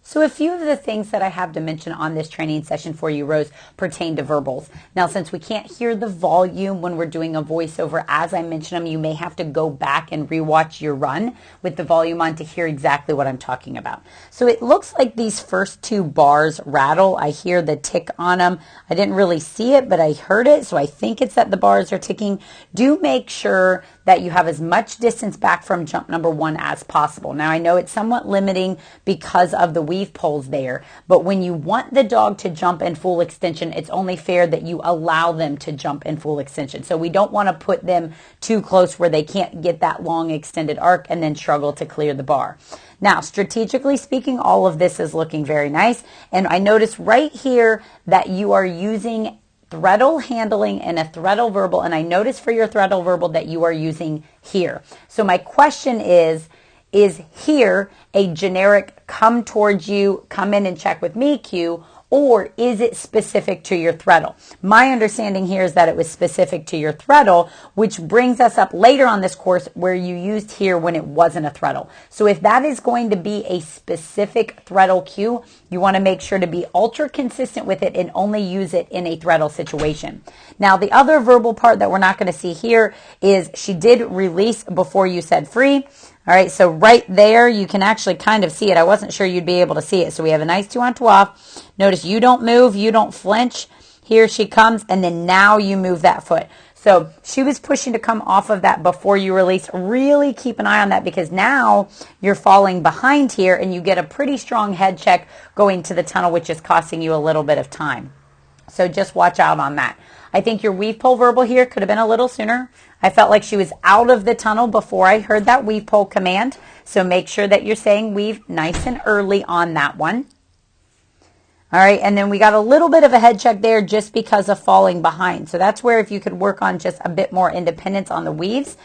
So a few of the things that I have to mention on this training session for you, Rose, pertain to verbals. Now, since we can't hear the volume when we're doing a voiceover, as I mentioned them, you may have to go back and rewatch your run with the volume on to hear exactly what I'm talking about. So it looks like these first two bars rattle. I hear the tick on them. I didn't really see it, but I heard it, so I think it's that the bars are ticking. Do make sure that you have as much distance back from jump number one as possible. Now, I know it's somewhat limiting because of the weave poles there, but when you want the dog to jump in full extension, it's only fair that you allow them to jump in full extension. So we don't want to put them too close where they can't get that long extended arc and then struggle to clear the bar. Now, strategically speaking, all of this is looking very nice. And I notice right here that you are using throttle handling and a throttle verbal, and I notice for your throttle verbal that you are using here. So my question is here a generic come towards you, come in and check with me cue, or is it specific to your throttle? My understanding here is that it was specific to your throttle, which brings us up later on this course where you used here when it wasn't a throttle. So if that is going to be a specific throttle cue, you want to make sure to be ultra consistent with it and only use it in a throttle situation. Now, the other verbal part that we're not going to see here is she did release before you said free. All right, so right there, you can actually kind of see it. I wasn't sure you'd be able to see it. So we have a nice 2-on-2 off. Notice you don't move, you don't flinch. Here she comes, and then now you move that foot. So she was pushing to come off of that before you release. Really keep an eye on that because now you're falling behind here, and you get a pretty strong head check going to the tunnel, which is costing you a little bit of time. So just watch out on that. I think your weave pole verbal here could have been a little sooner. I felt like she was out of the tunnel before I heard that weave pole command. So make sure that you're saying weave nice and early on that one. All right, and then we got a little bit of a head check there just because of falling behind. So that's where if you could work on just a bit more independence on the weaves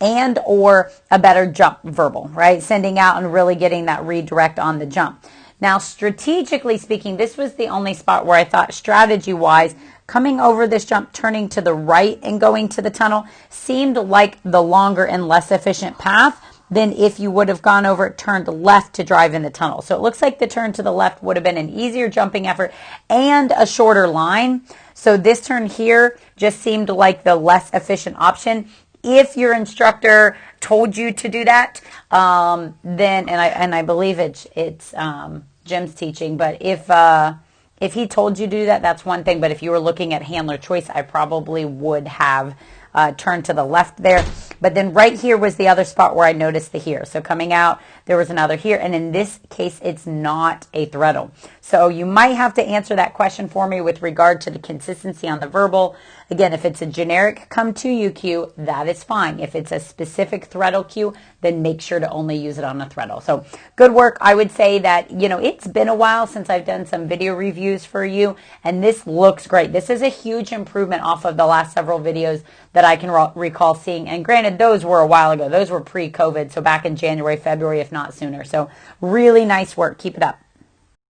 and or a better jump verbal, right? Sending out and really getting that redirect on the jump. Now, strategically speaking, this was the only spot where I thought strategy-wise, coming over this jump, turning to the right and going to the tunnel seemed like the longer and less efficient path than if you would have gone over, turned left to drive in the tunnel. So it looks like the turn to the left would have been an easier jumping effort and a shorter line. So this turn here just seemed like the less efficient option. If your instructor told you to do that, then, and I believe it's Jim's teaching, but if he told you to do that, that's one thing. But if you were looking at handler choice, I probably would have turned to the left there. But then right here was the other spot where I noticed the here. So coming out, there was another here. And in this case, it's not a throttle. So you might have to answer that question for me with regard to the consistency on the verbal. Again, if it's a generic come to you cue, that is fine. If it's a specific throttle cue, then make sure to only use it on a throttle. So good work. I would say that, it's been a while since I've done some video reviews for you, and this looks great. This is a huge improvement off of the last several videos that I can recall seeing. And granted, those were a while ago. Those were pre-COVID, so back in January, February, if not sooner. So really nice work. Keep it up.